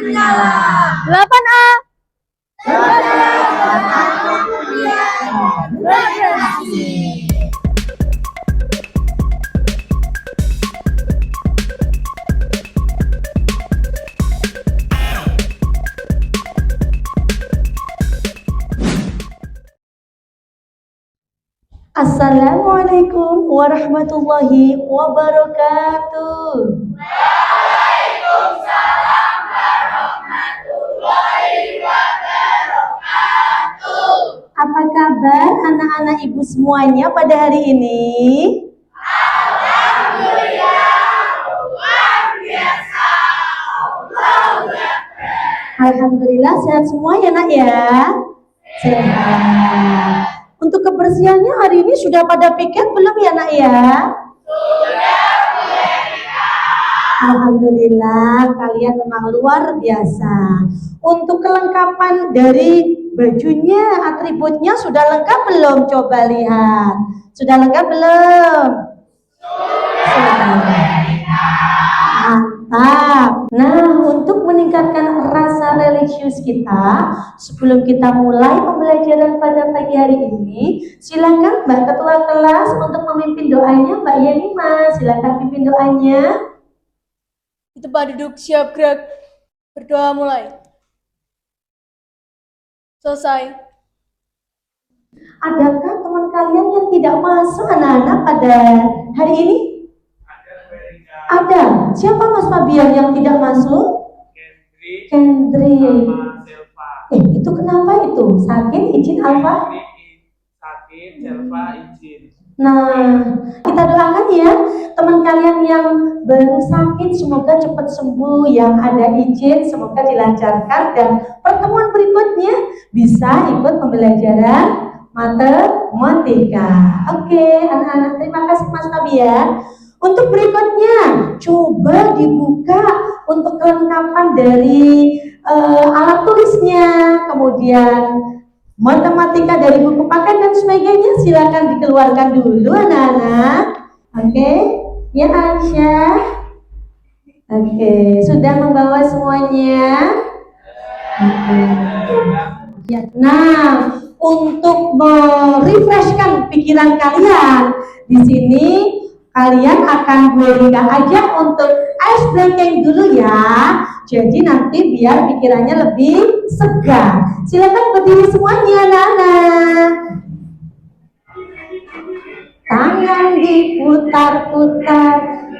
menyala. 8A. Kemudian beraksi. Assalamualaikum warahmatullahi wabarakatuh. Waalaikumsalam warahmatullahi wabarakatuh. Apa kabar anak-anak ibu semuanya pada hari ini? Alhamdulillah, luar biasa. Allahu Akbar. Alhamdulillah sehat semua ya nak ya? Sehat. Untuk kebersihannya hari ini sudah pada piket belum ya nak ya? Sudah Bulika. Alhamdulillah kalian memang luar biasa. Untuk kelengkapan dari bajunya, atributnya sudah lengkap belum? Coba lihat. Sudah lengkap belum? Sudah. Mantap. Nah, untuk meningkatkan rasa religius kita, sebelum kita mulai pembelajaran pada pagi hari ini, silakan Mbak Ketua Kelas untuk memimpin doanya. Mbak Yenima, silakan pimpin doanya. Di tempat duduk siap gerak. Berdoa mulai. Selesai. Adakah teman kalian yang tidak masuk anak-anak pada hari ini? Ada. Siapa Mas Fabian yang tidak masuk? Kendri. Sama Selva. Itu kenapa itu? Sakit, izin Alfa? Sakit, Selva izin. Nah, kita doakan ya teman kalian yang baru sakit semoga cepat sembuh, yang ada izin semoga dilancarkan dan pertemuan berikutnya bisa ikut pembelajaran matematika. Oke, anak-anak terima kasih Mas Fabian. Untuk berikutnya coba dibuka untuk kelengkapan dari alat tulisnya, kemudian matematika dari buku paket dan sebagainya, silakan dikeluarkan dulu anak-anak. Oke, ya Aisyah. Oke, sudah membawa semuanya. Oke. Ya, nah, untuk merefreshkan pikiran kalian, di sini kalian akan gue ajak untuk ice breaking dulu ya. Jadi nanti biar pikirannya lebih segar. Silakan berdiri semuanya anak-anak. Tangan diputar-putar,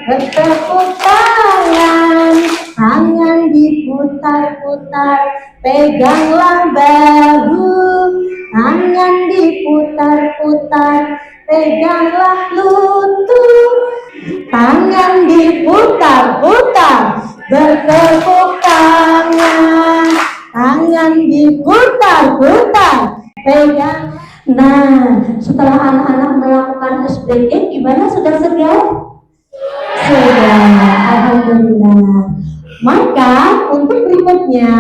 bertepuk tangan. Tangan diputar-putar, peganglah bahu. Tangan diputar-putar, peganglah lutut. Tangan diputar-putar, bertepuk tangan. Tangan diputar-putar, pegang. Nah, setelah anak-anak melakukan ice breaking, gimana? Sudah segar? Sudah, alhamdulillah. Maka untuk berikutnya,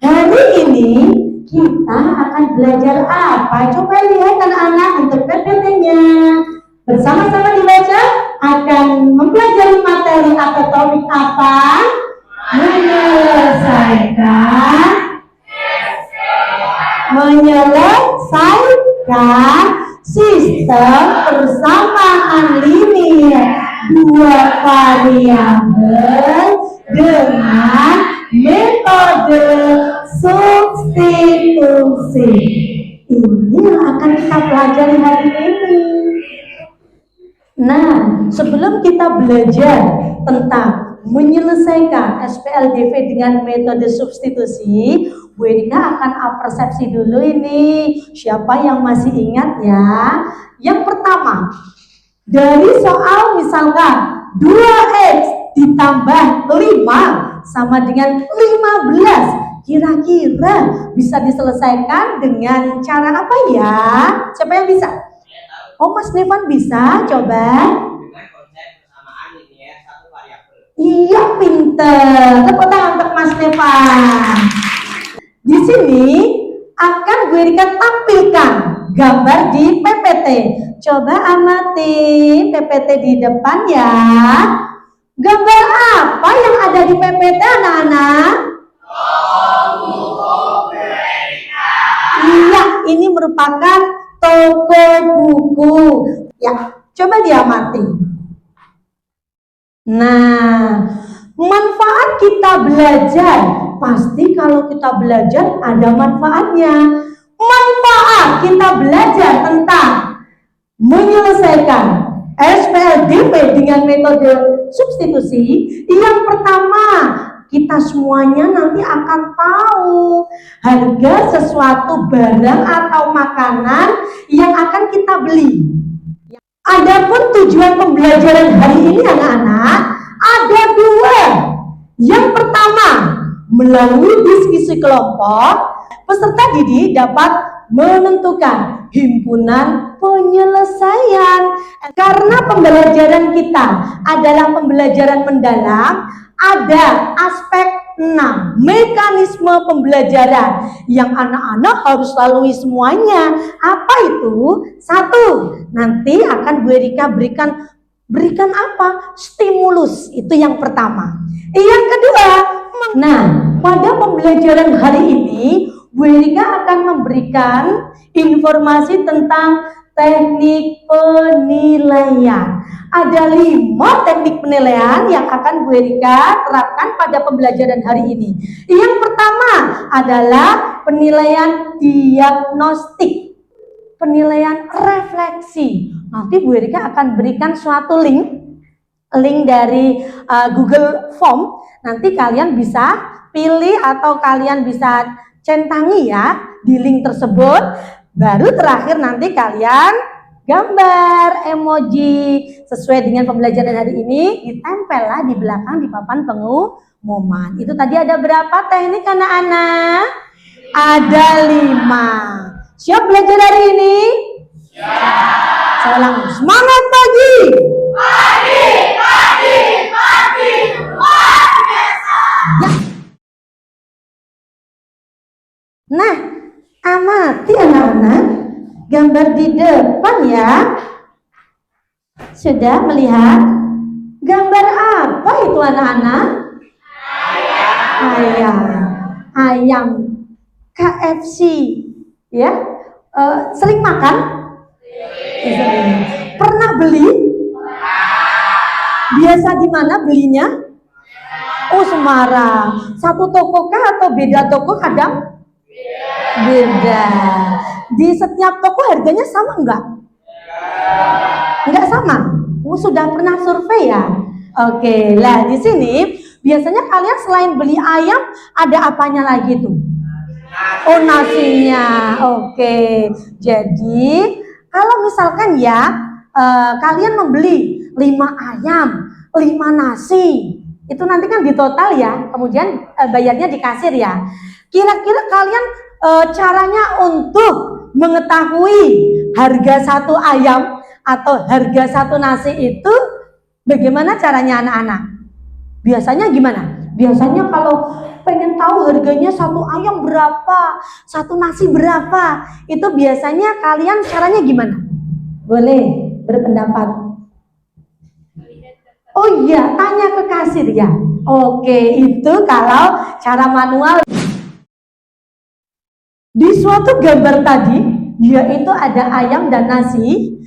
hari ini kita akan belajar apa? Coba lihat anak-anak untuk PPT-nya. Bersama-sama dibaca akan mempelajari materi atau topik apa? Menyelesaikan sistem persamaan linear dua variabel dengan metode substitusi. Ini yang akan kita pelajari hari ini. Nah, sebelum kita belajar tentang menyelesaikan SPLDV dengan metode substitusi, Bu Erika akan persepsi dulu ini. Siapa yang masih ingat ya? Yang pertama, dari soal misalkan 2x ditambah 5 sama dengan 15. Kira-kira bisa diselesaikan dengan cara apa ya? Siapa yang bisa? Oh, Mas Nevan bisa? Coba. Dengan konsep persamaan linear satu variabel. Iya, pinter. Tepuk tangan untuk Mas Nevan. Di sini akan Bu Erika tampilkan gambar di PPT. Coba amati PPT di depan ya. Gambar apa yang ada di PPT anak-anak? merupakan toko buku. Ya, coba diamati. Nah, manfaat kita belajar, pasti kalau kita belajar ada manfaatnya. Manfaat kita belajar tentang menyelesaikan SPLDP dengan metode substitusi. Yang pertama, kita semuanya nanti akan tahu harga sesuatu barang atau makanan yang akan kita beli. Adapun tujuan pembelajaran hari ini anak-anak ada dua. Yang pertama, melalui diskusi kelompok, peserta didik dapat menentukan himpunan penyelesaian. Karena pembelajaran kita adalah pembelajaran mendalam, ada aspek 6 mekanisme pembelajaran yang anak-anak harus lalui semuanya. Apa itu? 1, nanti akan Bu Erika berikan apa? Stimulus. Itu yang pertama. Yang kedua, nah, pada pembelajaran hari ini Bu Erika akan memberikan informasi tentang teknik penilaian. Ada 5 teknik penilaian yang akan Bu Erika terapkan pada pembelajaran hari ini. Yang pertama adalah penilaian diagnostik, penilaian refleksi. Nanti Bu Erika akan berikan suatu link dari Google Form. Nanti kalian bisa pilih atau kalian bisa centangi ya di link tersebut. Baru terakhir nanti kalian gambar emoji sesuai dengan pembelajaran hari ini, ditempellah di belakang di papan pengumuman. Itu tadi ada berapa teknik anak-anak? Ada 5. Siap belajar hari ini? Siap. Saya ulang, semangat pagi. Pagi, luar biasa. Ya. Nah, amati anak-anak gambar di depan ya. Sudah melihat gambar apa itu anak-anak? Ayam KFC ya. Sering makan? Pernah beli? Biasa di mana belinya? Oh, Semarang. Satu toko kah atau beda toko kadang? Beda. Di setiap toko harganya sama enggak? Enggak sama. Oh, sudah pernah survei ya? Oke, lah di sini biasanya kalian selain beli ayam ada apanya lagi tuh? Oh, nasinya. Oke. Jadi, kalau misalkan ya kalian membeli 5 ayam, 5 nasi, itu nanti kan di total ya, kemudian bayarnya di kasir ya. Kira-kira kalian caranya untuk mengetahui harga satu ayam atau harga satu nasi itu bagaimana caranya anak-anak? Biasanya gimana? Biasanya kalau pengen tahu harganya satu ayam berapa, satu nasi berapa, itu biasanya kalian caranya gimana? Boleh berpendapat? Oh iya, tanya ke kasir ya. Oke, itu kalau cara manual. Di suatu gambar tadi, yaitu ada ayam dan nasi,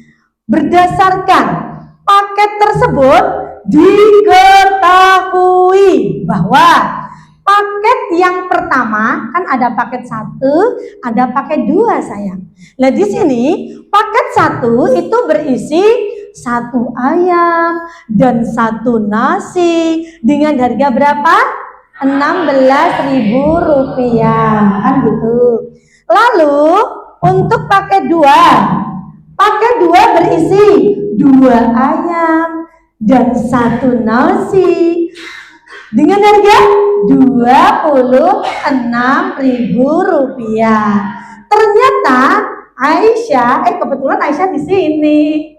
berdasarkan paket tersebut diketahui bahwa paket yang pertama kan ada paket 1, ada paket 2 sayang. Nah di sini paket 1 itu berisi 1 ayam dan 1 nasi dengan harga berapa? Rp16.000 kan gitu. Lalu untuk paket 2 berisi 2 ayam dan 1 nasi dengan harga Rp26.000. Ternyata Aisyah, kebetulan Aisyah di sini.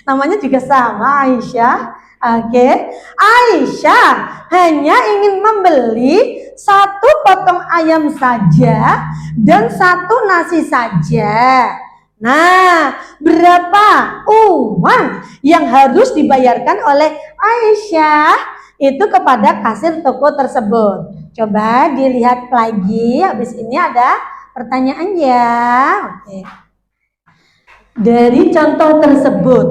Namanya juga sama, Aisyah. Oke, Aisyah hanya ingin membeli 1 potong ayam saja dan 1 nasi saja. Nah, berapa uang yang harus dibayarkan oleh Aisyah itu kepada kasir toko tersebut? Coba dilihat lagi, habis ini ada pertanyaan ya. Oke. Dari contoh tersebut,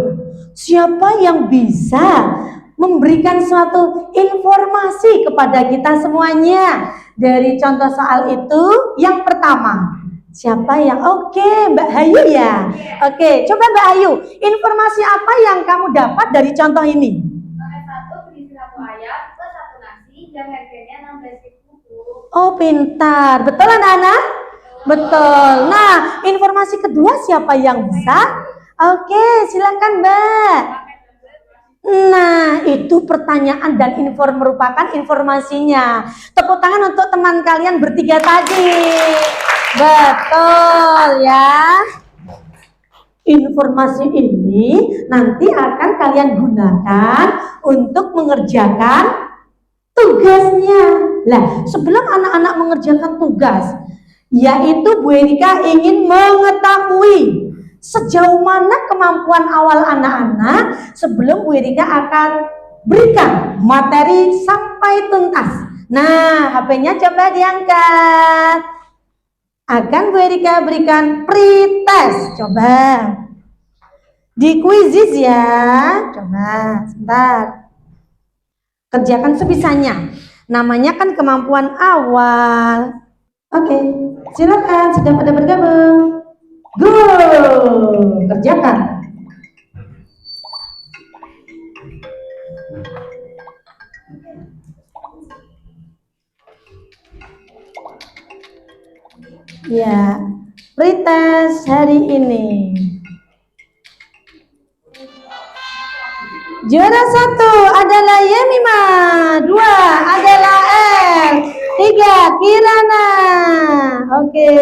siapa yang bisa memberikan suatu informasi kepada kita semuanya? Dari contoh soal itu, yang pertama, siapa yang Mbak Hayu ya? Oke, coba Mbak Hayu, informasi apa yang kamu dapat dari contoh ini? Paket 1 berisi 1 ayat plus 1 nasi yang harganya 16.000 Bu. Oh, pintar. Betul anak-anak? Betul. Nah, informasi kedua siapa yang bisa? Oke, silakan Mbak. Nah, itu pertanyaan dan merupakan informasinya. Tepuk tangan untuk teman kalian bertiga tadi. Betul ya. Informasi ini nanti akan kalian gunakan untuk mengerjakan tugasnya. Lah, sebelum anak-anak mengerjakan tugas, yaitu Bu Erika ingin mengetahui sejauh mana kemampuan awal anak-anak sebelum Bu Erika akan berikan materi sampai tuntas. Nah, HP-nya coba diangkat. Akan Bu Erika berikan pre-test. Coba. Di quizzes ya. Coba, sebentar. Kerjakan sebisanya. Namanya kan kemampuan awal. Oke, silakan. Sudah pada bergabung. Go, kerjakan. Ya, pretest hari ini. Juara 1 adalah Yemima, 2 adalah El, 3 Kirana. Oke.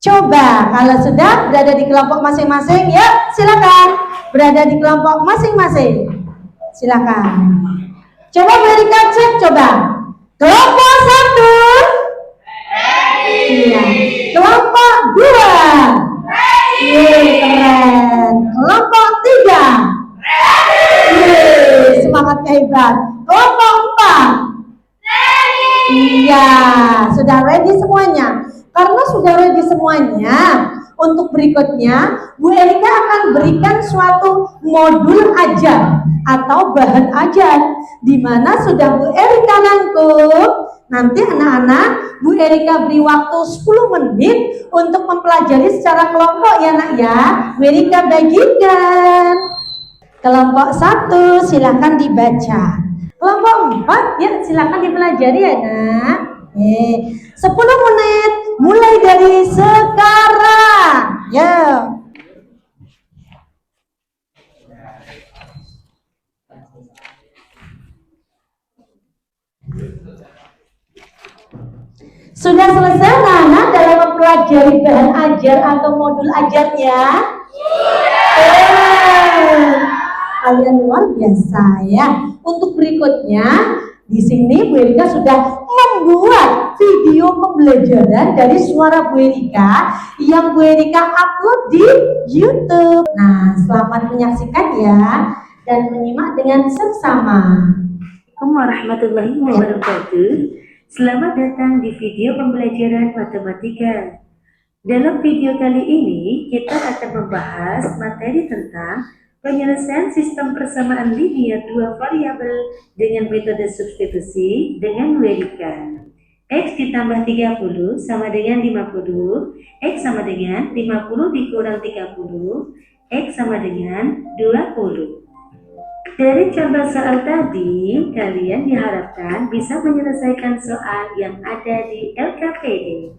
Coba kalau sudah berada di kelompok masing-masing, yuk silakan berada di kelompok masing-masing. Silakan. Coba berikan cek, coba. Kelompok 1. Iya. Kelompok 2. Keren. Kelompok 3. Semangatnya hebat. Kelompok 4. Iya, sudah ready semuanya. Karena sudah ready semuanya, untuk berikutnya Bu Erika akan berikan suatu modul ajar atau bahan ajar di mana sudah Bu Erika rangkum. Nanti anak-anak Bu Erika beri waktu 10 menit untuk mempelajari secara kelompok ya nak ya. Bu Erika bagikan. Kelompok 1 silakan dibaca. Kelompok 4 ya silakan dipelajari ya nak. 10 menit mulai dari sekarang. Ya. Sudah selesai anak dalam mempelajari bahan ajar atau modul ajarnya? Kalian luar biasa ya. Untuk berikutnya di sini Bu Erika sudah membuat video pembelajaran dari suara Bu Erika yang Bu Erika upload di YouTube. Nah, selamat menyaksikan ya dan menyimak dengan seksama. Assalamualaikum warahmatullahi wabarakatuh. Selamat datang di video pembelajaran matematika. Dalam video kali ini kita akan membahas materi tentang penyelesaian sistem persamaan linear dua variabel dengan metode substitusi dengan Bu Erika. X ditambah 30 sama dengan 50, X sama dengan 50 dikurang 30, X sama dengan 20. Dari contoh soal tadi, kalian diharapkan bisa menyelesaikan soal yang ada di LKPD.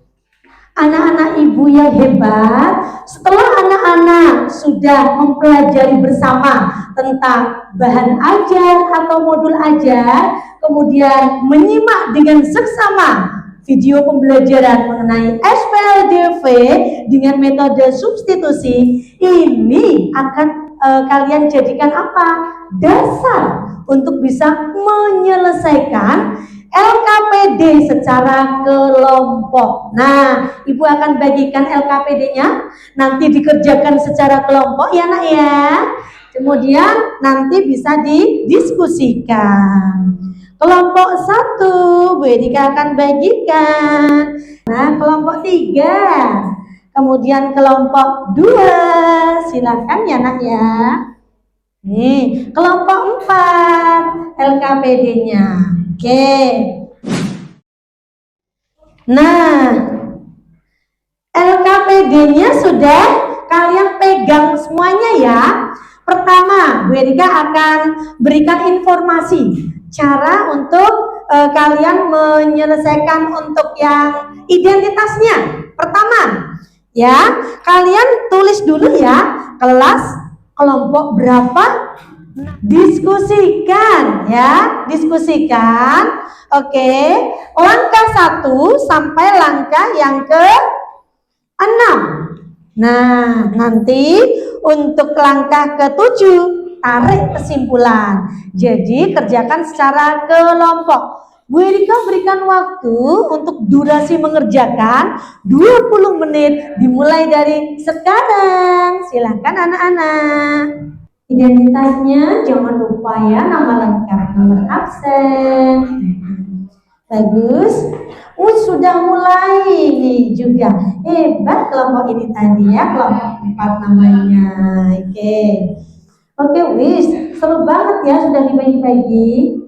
Anak-anak ibu yang hebat, setelah anak-anak sudah mempelajari bersama tentang bahan ajar atau modul ajar, kemudian menyimak dengan seksama video pembelajaran mengenai SPLDV dengan metode substitusi, ini akan kalian jadikan apa? Dasar untuk bisa menyelesaikan LKPD secara kelompok. Nah, Ibu akan bagikan LKPD-nya, nanti dikerjakan secara kelompok ya nak ya. Kemudian nanti bisa didiskusikan. Kelompok 1, Bu Erika akan bagikan. Nah, kelompok 3. Kemudian kelompok 2. Silakan ya nak ya. Nih, kelompok 4 LKPD-nya. Oke. Nah, LKPD-nya sudah kalian pegang semuanya ya. Pertama, Bu Erika akan berikan informasi cara untuk kalian menyelesaikan untuk yang identitasnya. Pertama, ya, kalian tulis dulu ya, kelas kelompok berapa, diskusikan ya, diskusikan. Oke, langkah 1 sampai langkah yang ke-6. Nah, nanti untuk langkah ke-7 tarik kesimpulan. Jadi kerjakan secara kelompok. Bu Erika berikan waktu untuk durasi mengerjakan 20 menit dimulai dari sekarang. Silakan anak-anak. Identitasnya jangan lupa ya, nama lengkap, nomor absen. Bagus. Sudah mulai nih juga. Hebat kelompok ini tadi ya, kelompok 4 namanya. Oke, wis, seru banget ya sudah dibagi-bagi.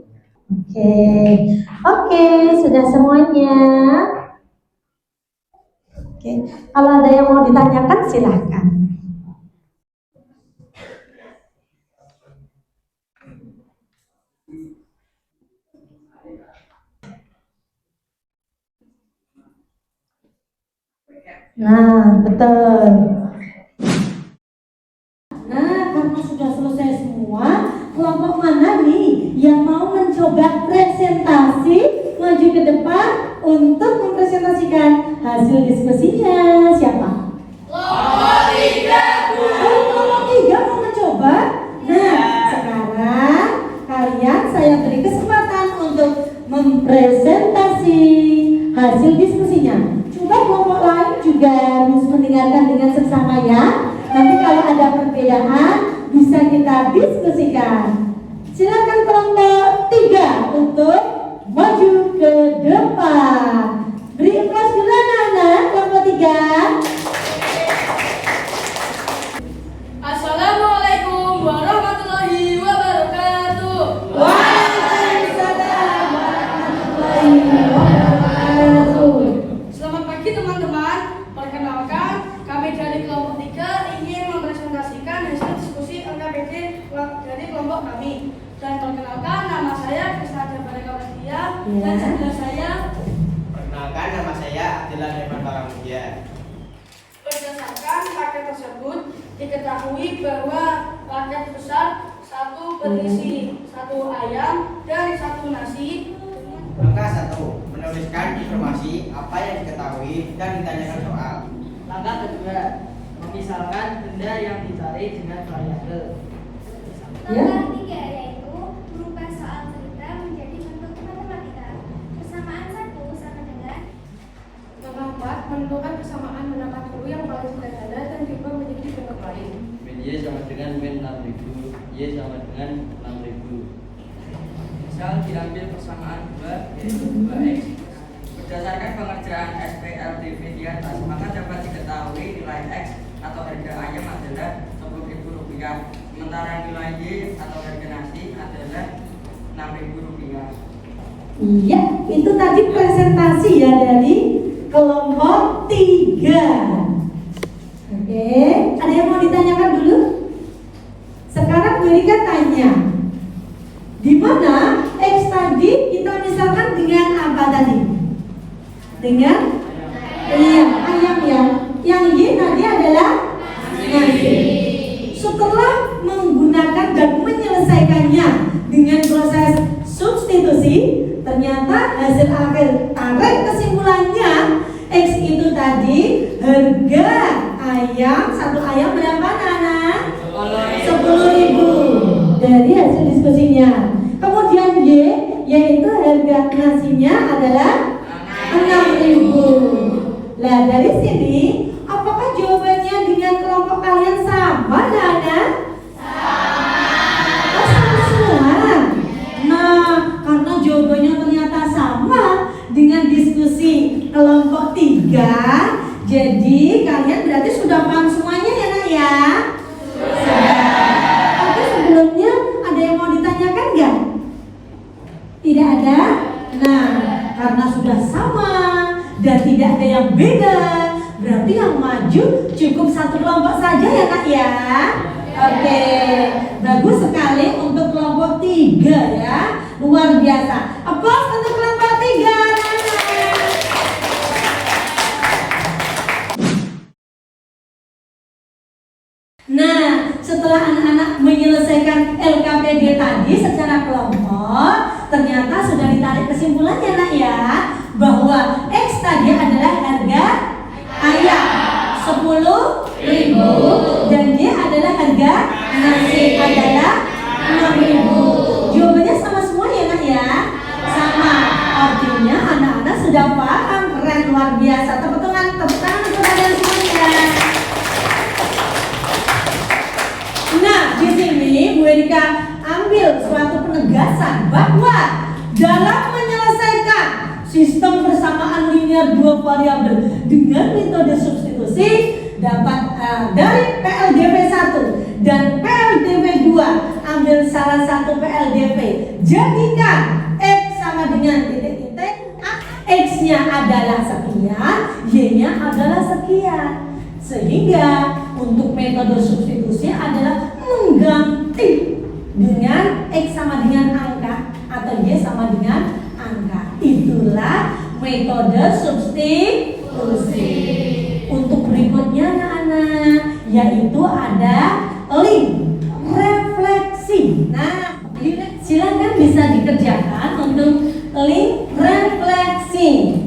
Oke, sudah semuanya. Kalau ada yang mau ditanyakan silahkan. Nah, betul. Nah, karena sudah selesai semua, kelompok mana nih yang mau mencoba presentasi maju ke depan untuk mempresentasikan hasil diskusinya? Siapa? Kelompok 3, Bu. Kelompok 3 mau mencoba? Nah, sekarang kalian saya beri kesempatan untuk mempresentasi hasil diskusinya. Coba kelompok lain juga harus mendengarkan dengan seksama ya. Nanti kalau ada perbedaan bisa kita diskusikan. Silakan kelompok 3 untuk maju ke depan. Beri aplaus dulu anak-anak kelompok 3. Assalamualaikum warahmatullahi wabarakatuh. Waalaikumsalam warahmatullahi wabarakatuh. Selamat pagi teman-teman. Perkenalkan, kami dari kelompok 3 ingin mempresentasikan hasil diskusi LKPD dari kelompok kami. Dan perkenalkan, nama saya Krisna Jabareka Prasetya dan sebelah saya. Perkenalkan, nama saya Abdillah Devan Paramudia. Berdasarkan paket tersebut, diketahui bahwa paket besar 1 berisi 1 ayam dan 1 nasi. Langkah 1, menuliskan informasi apa yang diketahui dan ditanyakan soal. Langkah kedua, memisahkan benda yang dicari dengan variabel. Langkah 3 yaitu merubah soal cerita menjadi bentuk matematika. Persamaan 1 sama dengan. Langkah 4, menentukan persamaan menambah guru yang paling sederhana dan diubah menjadi bentuk lain. Min Y sama dengan min 6000, Y sama dengan 6000. Misal diambil persamaan 2 yaitu 2x. Berdasarkan pengerjaan SPLDV di atas, maka dapat diketahui nilai X atau harga ayam adalah Rp10.000, sementara nilai Y atau harga nasi adalah Rp6.000. Iya, itu tadi presentasi ya dari kelompok 3. Oke, ada yang mau ditanyakan dulu? Sekarang Bu Erika tanya, di mana X tadi kita misalkan dengan apa tadi? Dengan ayam ya. Yang Y tadi adalah nasi. Setelah menggunakan dan menyelesaikannya dengan proses substitusi, ternyata hasil akhir tarik kesimpulannya X itu tadi harga ayam, 1 ayam berapa Nana? 10.000 dari hasil diskusinya. Kemudian Y yaitu harga nasinya adalah 6.000. Nah dari sini apakah jawabannya dengan kelompok kalian sama Nana? Sama semua. Nah karena Karena jawabannya ternyata sama dengan diskusi kelompok 3, jadi kalian berarti sudah paham semuanya ya nak ya? Sudah. Tapi sebelumnya ada yang mau ditanyakan nggak? Tidak ada? Nah, karena sudah sama dan tidak ada yang beda, berarti yang maju cukup satu kelompok saja ya nak ya? Oke, bagus sekali untuk kelompok 3 ya, luar biasa. Applause untuk kelompok 3. Nah, setelah anak-anak menyelesaikan LKPD tadi secara kelompok, ternyata sudah ditarik kesimpulannya nak ya, bahwa X tadi adalah harga ayam 10.000 dan dia adalah harga nasi adalah 6.000. Jawabannya sama semua ya nak ya? Sama. Artinya anak-anak sudah paham. Keren, luar biasa. Tepuk tangan untuk kalian semuanya. Nah, di sini Bu Erika ambil suatu penegasan bahwa dalam menyelesaikan sistem persamaan linear dua variabel dengan metode substitusi dapat dari PLDV 1 dan PLDV 2, ambil salah satu PLDV, jadikan X sama dengan titik-titik, X-nya adalah sekian, Y-nya adalah sekian. Sehingga untuk metode substitusi adalah mengganti dengan X sama dengan angka atau Y sama dengan angka. Itulah metode substitusi. Untuk berikutnya anak-anak, yaitu ada link refleksi. Nah, silakan bisa dikerjakan untuk link refleksi.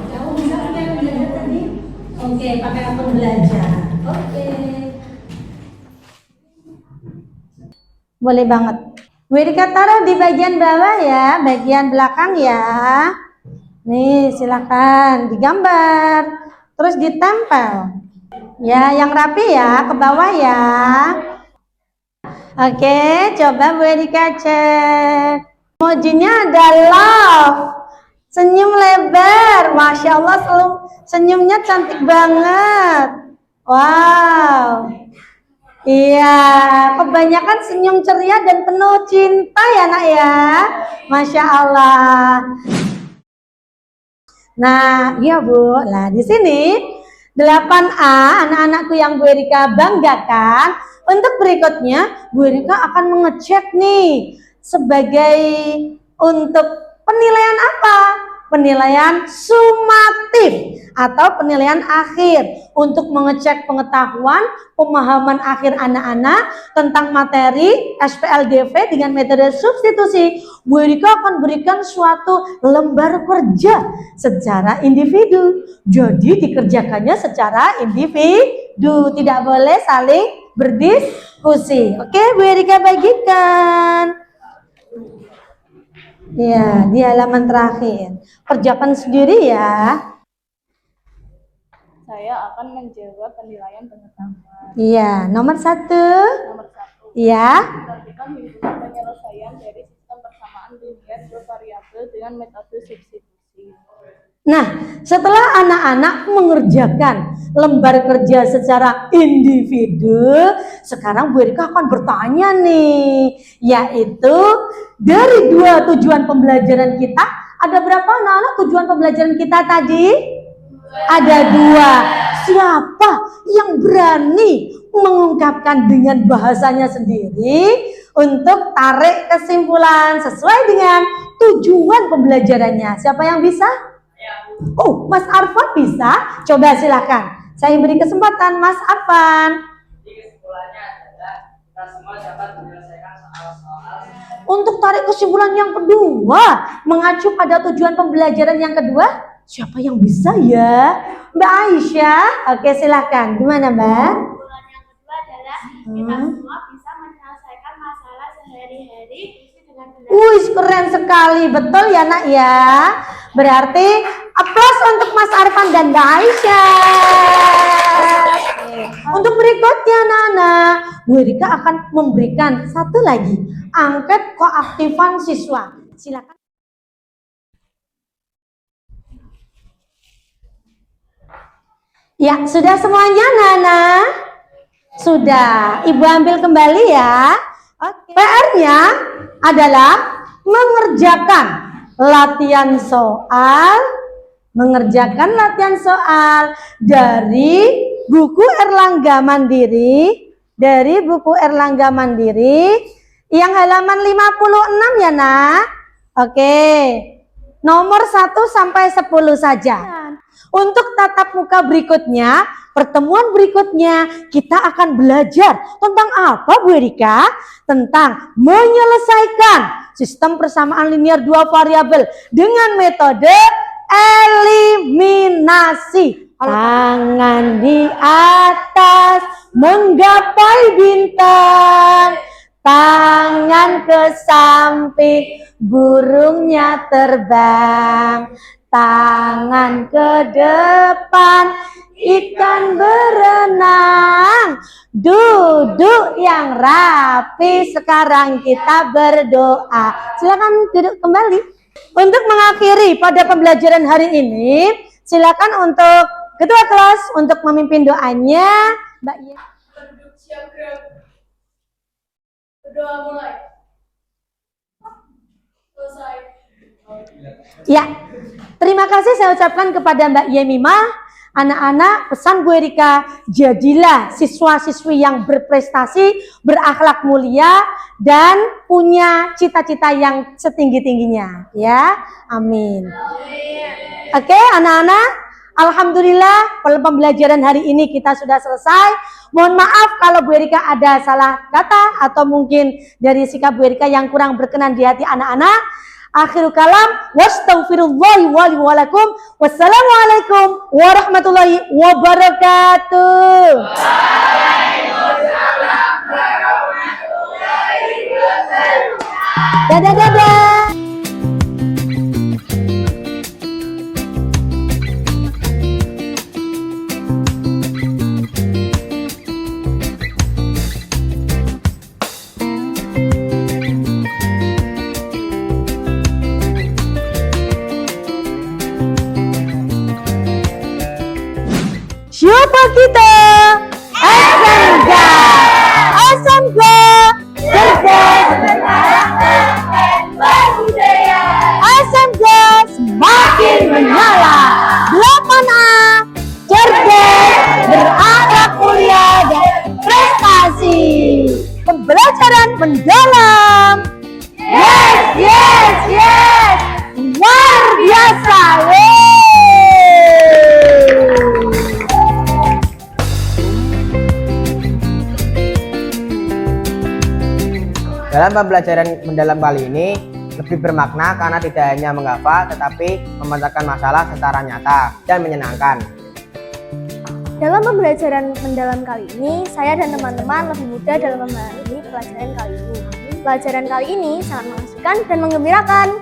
Kamu bisa pakai apa belajar tadi? Oke, pakai apa belajar? Oke. Boleh banget. Bu Erika taruh di bagian bawah ya, bagian belakang ya. Nih, silakan digambar, terus ditempel. Ya, yang rapi ya, ke bawah ya. Oke, coba Bu Erika cek. Emojinya ada love, senyum lebar, masya Allah, senyumnya cantik banget. Wow. Iya, kebanyakan senyum ceria dan penuh cinta ya nak ya. Masya Allah. Nah, iya Bu. Nah, di sini 8A anak-anakku yang Bu Erika banggakan. Untuk berikutnya, Bu Erika akan mengecek nih sebagai untuk penilaian apa? Penilaian sumatif atau penilaian akhir untuk mengecek pengetahuan, pemahaman akhir anak-anak tentang materi SPLDV dengan metode substitusi. Bu Erika akan berikan suatu lembar kerja secara individu. Jadi dikerjakannya secara individu, tidak boleh saling berdiskusi. Oke, Bu Erika bagikan. Ya, di halaman terakhir. Kerjakan sendiri ya. Saya akan menjawab penilaian pengetahuan. Iya, nomor 1. Nomor 1. Iya. Perhatikan hitungan penyelesaian dari sistem persamaan linear dua variabel dengan metode substitusi. Nah, setelah anak-anak mengerjakan lembar kerja secara individu, sekarang Bu Erika akan bertanya nih, yaitu dari 2 tujuan pembelajaran kita, ada berapa anak-anak tujuan pembelajaran kita tadi? Ada 2. Siapa yang berani mengungkapkan dengan bahasanya sendiri untuk tarik kesimpulan sesuai dengan tujuan pembelajarannya? Siapa yang bisa? Oh, Mas Arfan bisa? Coba silakan. Saya beri kesempatan Mas Arfan. Jadi kesimpulannya adalah kita semua dapat menyelesaikan soal-soal. Untuk tarik kesimpulan yang kedua, mengacu pada tujuan pembelajaran yang kedua, siapa yang bisa ya? Mbak Aisyah. Oke, silakan. Gimana, Mbak? Kesimpulan yang kedua adalah kita semua bisa menyelesaikan masalah sehari-hari dengan benar. Wih, keren sekali. Betul ya, Nak ya? Berarti aplaus untuk Mas Arfan dan Mbak Aisyah. Untuk berikutnya Nana, Bu Erika akan memberikan satu lagi angket koaktifan siswa. Silakan. Ya, sudah semuanya Nana? Sudah, Ibu ambil kembali ya. Oke. PR-nya adalah mengerjakan latihan soal dari buku Erlangga Mandiri, yang halaman 56 ya Nak. Oke. Nomor 1 sampai 10 saja. Untuk tatap muka berikutnya, pertemuan berikutnya, kita akan belajar tentang apa Bu Erika? Tentang menyelesaikan sistem persamaan linear dua variabel dengan metode eliminasi. Tangan di atas menggapai bintang, tangan ke samping burungnya terbang, tangan ke depan ikan berenang. Duduk yang rapi, sekarang kita berdoa. Silakan duduk kembali. Untuk mengakhiri pada pembelajaran hari ini, silakan untuk ketua kelas untuk memimpin doanya, Mbak Ye. Berduduk siap gerak. Berdoa mulai. Selesai. Ya, terima kasih saya ucapkan kepada Mbak Yemimah. Anak-anak, pesan Bu Erika, jadilah siswa-siswi yang berprestasi, berakhlak mulia, dan punya cita-cita yang setinggi-tingginya. Ya, amin. Oke, anak-anak, alhamdulillah pembelajaran hari ini kita sudah selesai. Mohon maaf kalau Bu Erika ada salah kata atau mungkin dari sikap Bu Erika yang kurang berkenan di hati anak-anak. Akhirul kalam, wastaghfirullahi wa lakum. Wassalamualaikum warahmatullahi wabarakatuh. Dadah. Siapa kita? SMK. Cerdas, berbudaya. SMK semakin menyala. 8A, cerdas, berakhlak mulia dan prestasi. Pembelajaran mendalam. Yes. Luar biasa. Dalam pembelajaran mendalam kali ini lebih bermakna karena tidak hanya menghafal tetapi memecahkan masalah secara nyata dan menyenangkan. Dalam pembelajaran mendalam kali ini, saya dan teman-teman lebih mudah dalam memahami pelajaran kali ini. Pelajaran kali ini sangat mengasihkan dan menggembirakan.